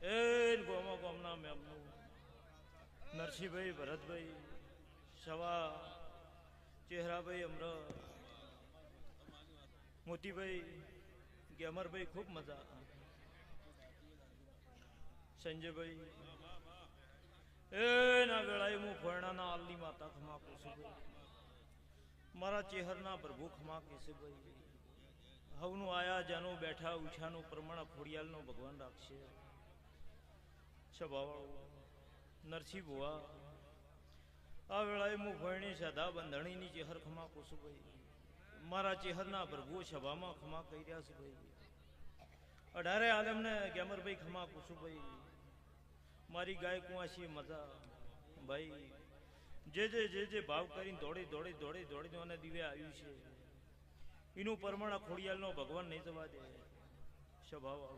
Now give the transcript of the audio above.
એ Goma ગોમના મેમનું Narsinhbhai Bharatbhai સવા ચહેરાભાઈ અમરત મોતીભાઈ ગેમરભાઈ ખૂબ મજા સંજયભાઈ એના વેળાએ હું ફોરણાના આલની માતા ખમા કુસુભાઈ મારા ચેહરના પ્રભુ ખમા કેશુભાઈ હવનું આયા જાનું બેઠા ઉછાનું પ્રમાણ ખોડિયાલનો ભગવાન રાખશે સભાવાળો નરસિંહ ભુવા આ વેળાએ હું ભણી સદા બંધણીની ચેહર ખમા કુસુભાઈ મારા ચેહરના પ્રભુ સભામાં ખમા કહી રહ્યા છે ભાઈ 18 આલમને ગેમરભાઈ ખમા કુસુભાઈ મારી ગાય કુંવાસી મજા ભાઈ જે ભાવ કરીને દોડી અને દિવે આવ્યું છે એનું પરમાણા ખોડિયાલનો ભગવાન નહીં જવા દે સ્વભાવ